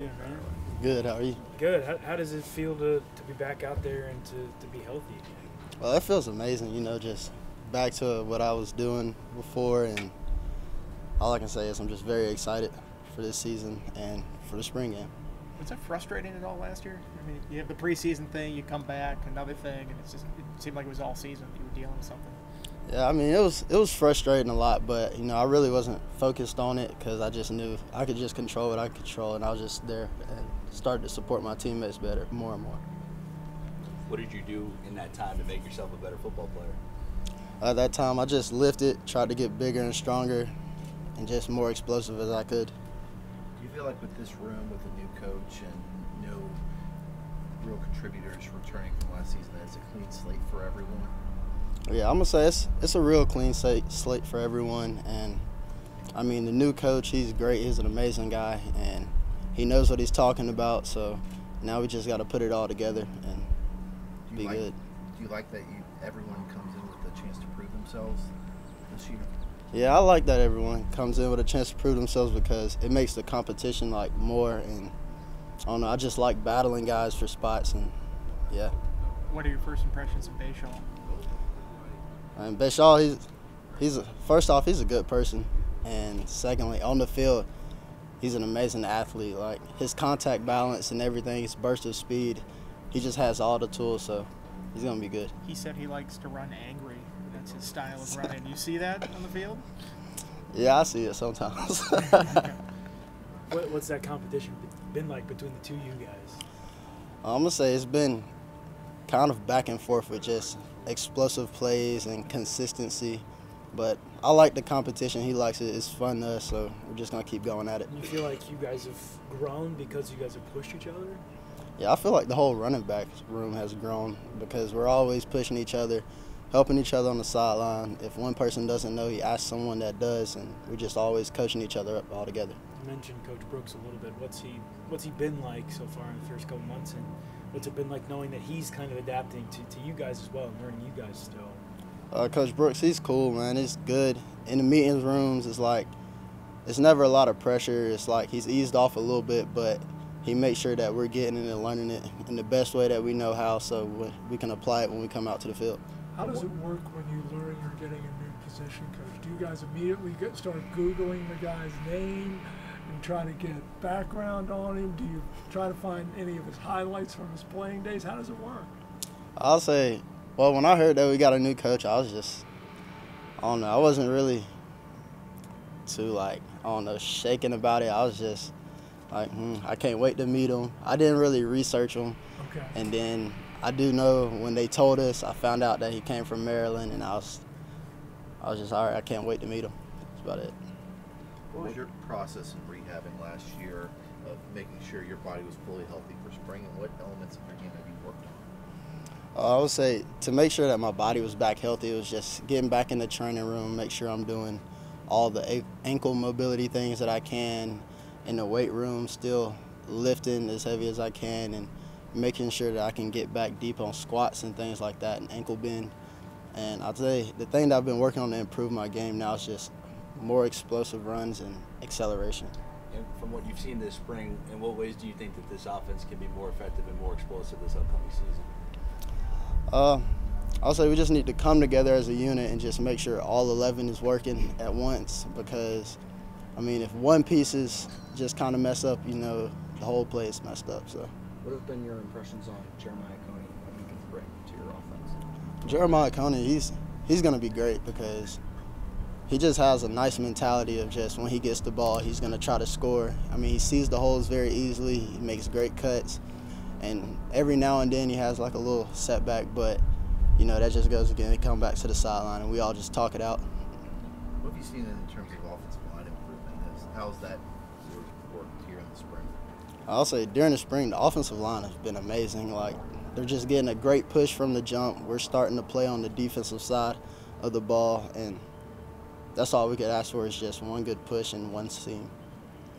doing, man? Good, how are you? Good. How does it feel to be back out there and to be healthy again? Well, it feels amazing, just back to what I was doing before, and all I can say is I'm just very excited for this season and for the spring game. Was that frustrating at all last year? I mean, you have the preseason thing, you come back, another thing, and it seemed like it was all season that you were dealing with something. Yeah, I mean, it was frustrating a lot, but, I really wasn't focused on it because I just knew I could just control what I could control, and I was just there and started to support my teammates better, more and more. What did you do in that time to make yourself a better football player? At that time, I just lifted, tried to get bigger and stronger, and just more explosive as I could. Do you feel like with this room, with a new coach and no real contributors returning from last season, that it's a clean slate for everyone? Yeah, I'm going to say it's a real clean slate for everyone. And, I mean, the new coach, he's great. He's an amazing guy, and he knows what he's talking about. So now we just got to put it all together and be good. Do you like that everyone comes in with a chance to prove themselves this year? Yeah, I like that everyone comes in with a chance to prove themselves because it makes the competition, more. And, I don't know, I just like battling guys for spots, and, yeah. What are your first impressions of Bashaw? And Bashaw, first off, he's a good person, and secondly, on the field, he's an amazing athlete. Like, his contact balance and everything, his burst of speed, he just has all the tools, so he's gonna be good. He said he likes to run angry. That's his style of running. You see that on the field? Yeah, I see it sometimes. What's that competition been like between the two you guys? I'm gonna say it's been kind of back and forth with just explosive plays and consistency, but I like the competition. He likes it. It's fun to us, so we're just gonna keep going at it. You feel like you guys have grown because you guys have pushed each other? Yeah, I feel like the whole running back room has grown because we're always pushing each other, helping each other on the sideline. If one person doesn't know, he asks someone that does, and we're just always coaching each other up all together. You mentioned Coach Brooks a little bit. What's he been like so far in the first couple months, and what's it been like knowing that he's kind of adapting to you guys as well and learning you guys still? Coach Brooks, he's cool, man. He's good. In the meetings rooms, it's never a lot of pressure. It's like he's eased off a little bit, but he makes sure that we're getting it and learning it in the best way that we know how, so we can apply it when we come out to the field. How does it work when you learn you're getting a new position coach? Do you guys immediately start Googling the guy's name and try to get background on him? Do you try to find any of his highlights from his playing days? How does it work? I'll say, well, when I heard that we got a new coach, I was just, I don't know, I wasn't really too, shaken about it. I was just like, I can't wait to meet him. I didn't really research him. Okay. And then I do know when they told us, I found out that he came from Maryland, and I was just, all right, I can't wait to meet him. That's about it. What was your process in rehabbing last year of making sure your body was fully healthy for spring, and what elements of your game have you worked on? I would say to make sure that my body was back healthy, it was just getting back in the training room, make sure I'm doing all the ankle mobility things that I can in the weight room, still lifting as heavy as I can, and making sure that I can get back deep on squats and things like that, and ankle bend. And I'd say the thing that I've been working on to improve my game now is just more explosive runs and acceleration. And from what you've seen this spring, in what ways do you think that this offense can be more effective and more explosive this upcoming season? I'll say we just need to come together as a unit and just make sure all 11 is working at once, because, I mean, if one piece is just kind of mess up, the whole play is messed up. So. What have been your impressions on Jeremiah Coney, what he can bring to your offense? Jeremiah Coney, he's going to be great because he just has a nice mentality of just when he gets the ball, he's going to try to score. I mean, he sees the holes very easily. He makes great cuts. And every now and then he has a little setback, but, that just goes again. He comes back to the sideline, and we all just talk it out. What have you seen in terms of offensive line improvement? How's that worked here in the spring? I'll say during the spring, the offensive line has been amazing. They're just getting a great push from the jump. We're starting to play on the defensive side of the ball, and that's all we could ask for is just one good push and one seam.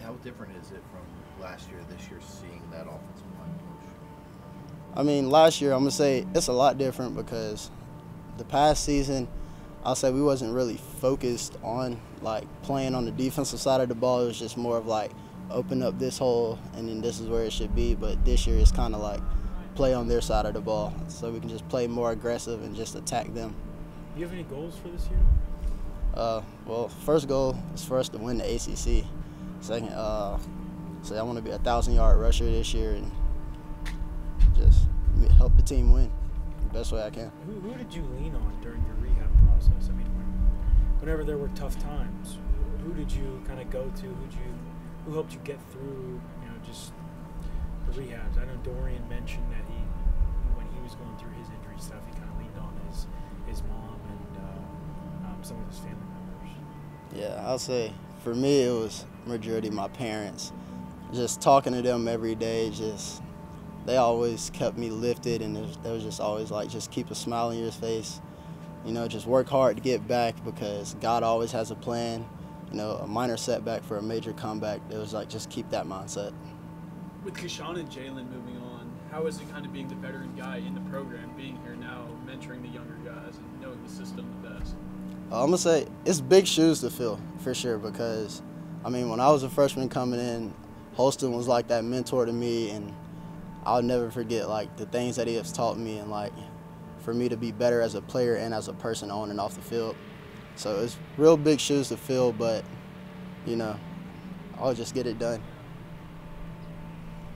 How different is it from last year, this year, seeing that offensive line push? I mean, last year, I'm going to say it's a lot different because the past season, I'll say we wasn't really focused on, playing on the defensive side of the ball. It was just more of, open up this hole, and then this is where it should be. But this year it's kind of like play on their side of the ball, so we can just play more aggressive and just attack them. Do you have any goals for this year? Well, first goal is for us to win the ACC. Second, so I want to be a 1,000-yard rusher this year and just help the team win the best way I can. Who did you lean on during your rehab process? I mean, whenever there were tough times, who did you kind of go to? Who helped you get through, just the rehabs? I know Dorian mentioned that when he was going through his injury stuff, he kind of leaned on his mom and some of his family members. Yeah, I'll say for me it was majority my parents. Just talking to them every day, they always kept me lifted, and they was just always like, just keep a smile on your face. Just work hard to get back because God always has a plan. A minor setback for a major comeback. It was like, just keep that mindset. With Keshawn and Jalen moving on, how is it kind of being the veteran guy in the program, being here now, mentoring the younger guys and knowing the system the best? I'm going to say it's big shoes to fill, for sure, because, when I was a freshman coming in, Holston was like that mentor to me, and I'll never forget, the things that he has taught me and, for me to be better as a player and as a person on and off the field. So it's real big shoes to fill, but, I'll just get it done.